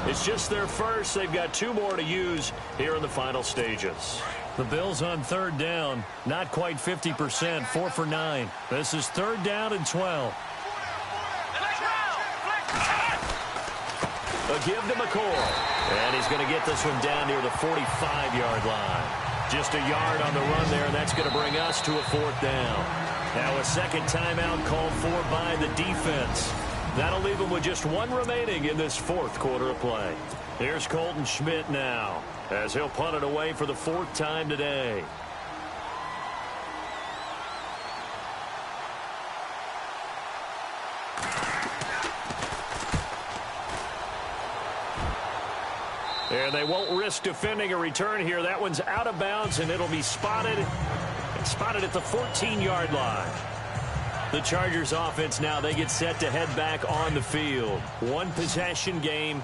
It's just their first. They've got 2 more to use here in the final stages. The Bills on 3rd down. Not quite 50%. 4 for 9. This is 3rd down and 12. A give to McCoy. And he's going to get this one down near the 45-yard line. Just a yard on the run there, and that's going to bring us to a 4th down. Now a second timeout called for by the defense. That'll leave them with just 1 remaining in this 4th quarter of play. Here's Colton Schmidt now, as he'll punt it away for the 4th time today. And they won't risk defending a return here. That one's out of bounds, and it'll be spotted at the 14-yard line. The Chargers offense now, they get set to head back on the field. 1 possession game,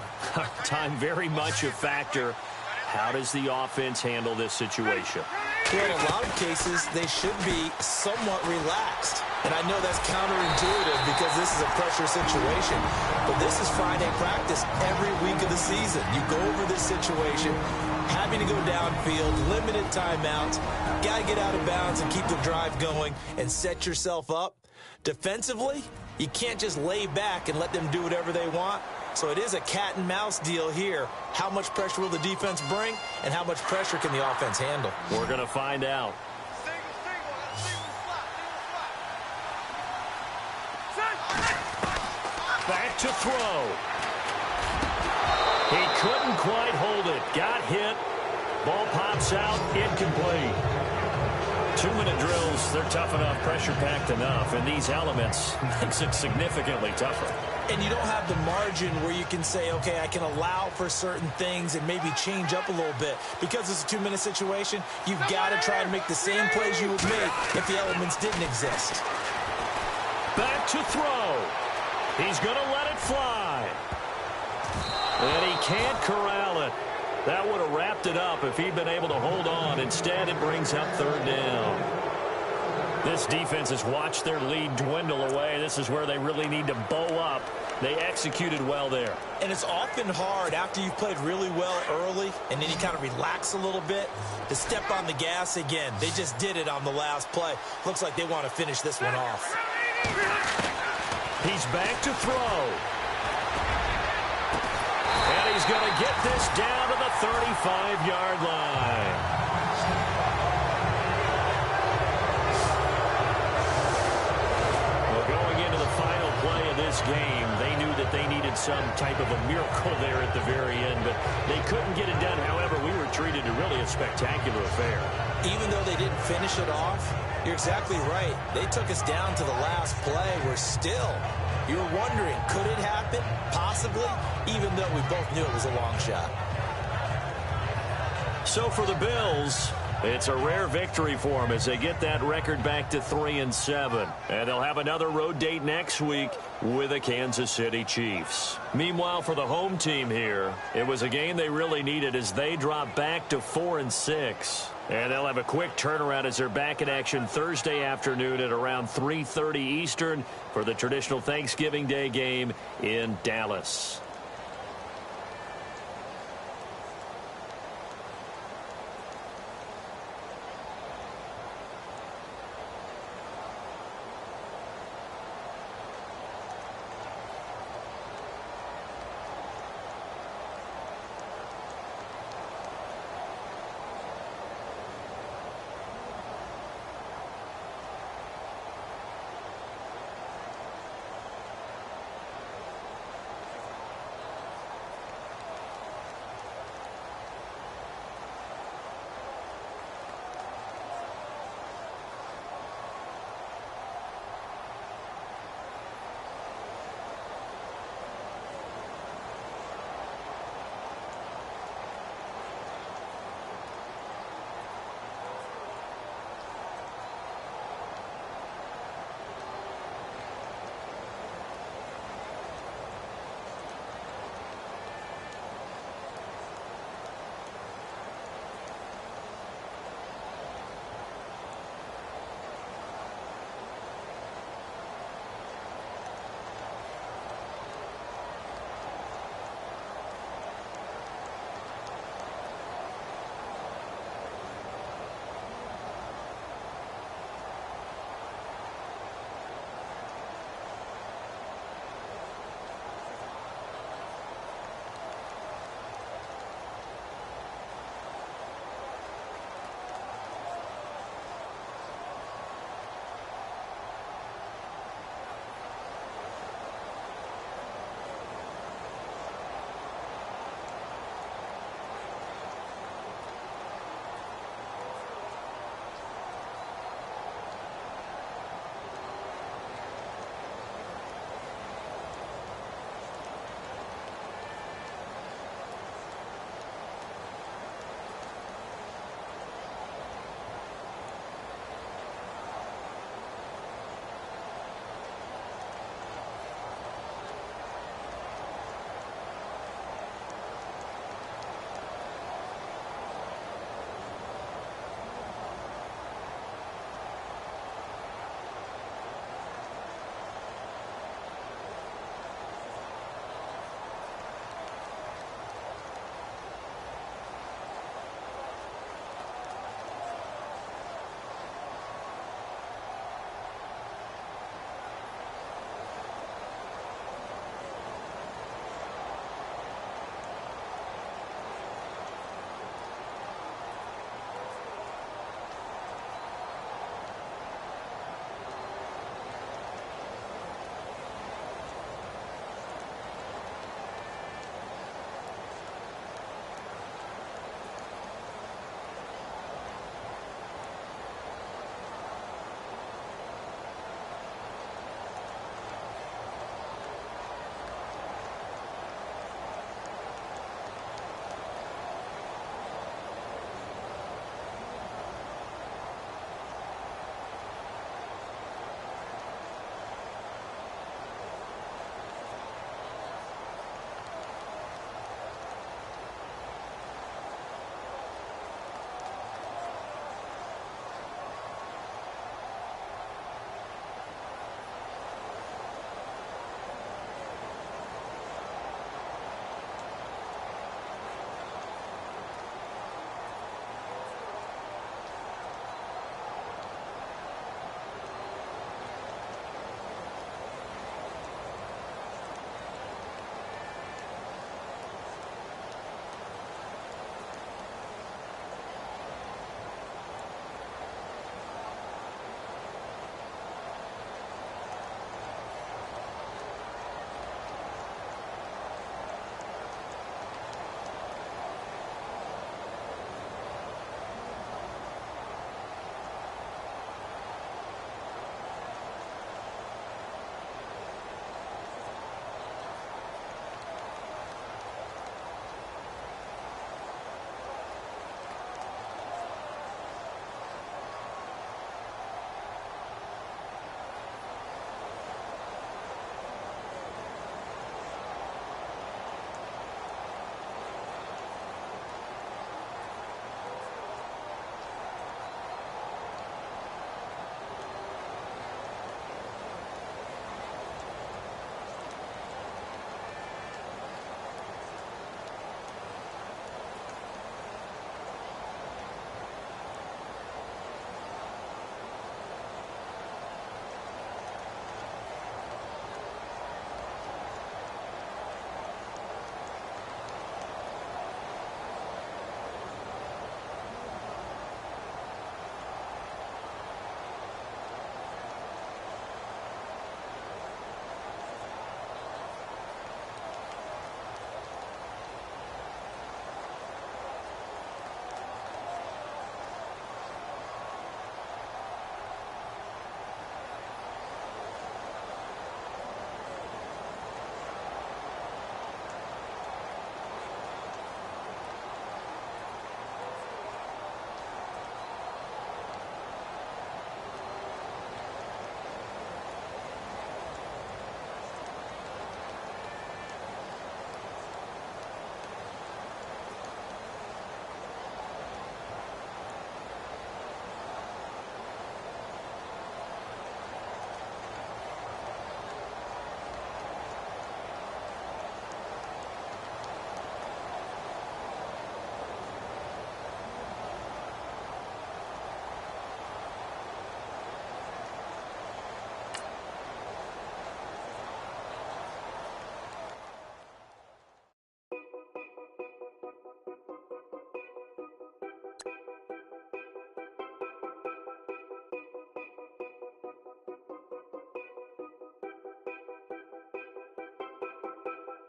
time very much a factor. How does the offense handle this situation? Well, in a lot of cases, they should be somewhat relaxed. And I know that's counterintuitive because this is a pressure situation. But this is Friday practice every week of the season. You go over this situation, having to go downfield, limited timeouts, got to get out of bounds and keep the drive going and set yourself up. Defensively, you can't just lay back and let them do whatever they want. So it is a cat and mouse deal here. How much pressure will the defense bring, and how much pressure can the offense handle? We're going to find out. Back to throw. He couldn't quite hold it. Got hit. Ball pops out. Incomplete. 2-minute drills, they're tough enough, pressure-packed enough, and these elements makes it significantly tougher. And you don't have the margin where you can say, okay, I can allow for certain things and maybe change up a little bit. Because it's a 2-minute situation, you've got to try to make the same plays you would make if the elements didn't exist. Back to throw. He's going to let it fly. And he can't corral it. That would have wrapped it up if he'd been able to hold on. Instead, it brings up 3rd down. This defense has watched their lead dwindle away. This is where they really need to bow up. They executed well there. And it's often hard after you've played really well early and then you kind of relax a little bit to step on the gas again. They just did it on the last play. Looks like they want to finish this one off. He's back to throw. And he's going to get this down to the 35-yard line. Well, going into the final play of this game, they knew that they needed some type of a miracle there at the very end, but they couldn't get it done. However, we were treated to really a spectacular affair. Even though they didn't finish it off, you're exactly right. They took us down to the last play. We're still, you're wondering, could it happen? Possibly, even though we both knew it was a long shot. So for the Bills, it's a rare victory for them as they get that record back to 3-7. And they'll have another road date next week with the Kansas City Chiefs. Meanwhile, for the home team here, it was a game they really needed as they drop back to 4-6. And they'll have a quick turnaround as they're back in action Thursday afternoon at around 3:30 Eastern for the traditional Thanksgiving Day game in Dallas.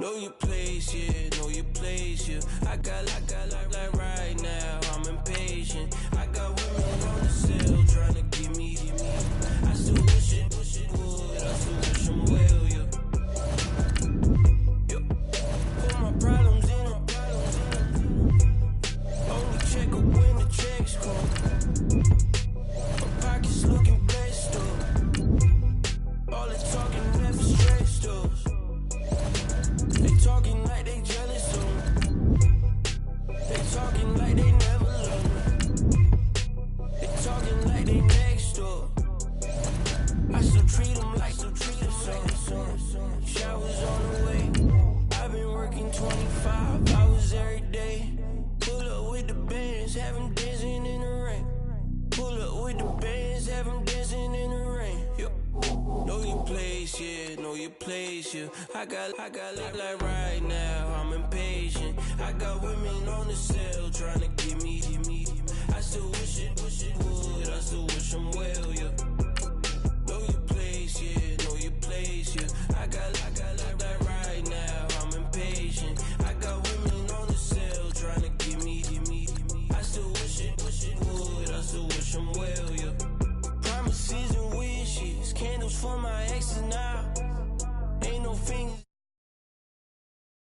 Know your place, yeah, know your place, yeah. I got like right now, I'm impatient. I got women on the cell trying to give me. I still wish it would, I still wish them well, yeah. Put my problems in a only check up when the checks come. My pockets looking blessed up. All the talking never stressed us. They talking like they jealous of me. They talking like they never loved me. They talking like they next door. I still treat them like so. Showers on the way. I've been working 25 hours every day. Pull up with the bands, have them dancing in the rain. Pull up with the bands, have them dancing in the rain. Yo. Know your place, yeah, know your place, yeah. I got like right now, I'm impatient. I got women on the cell trying to give me.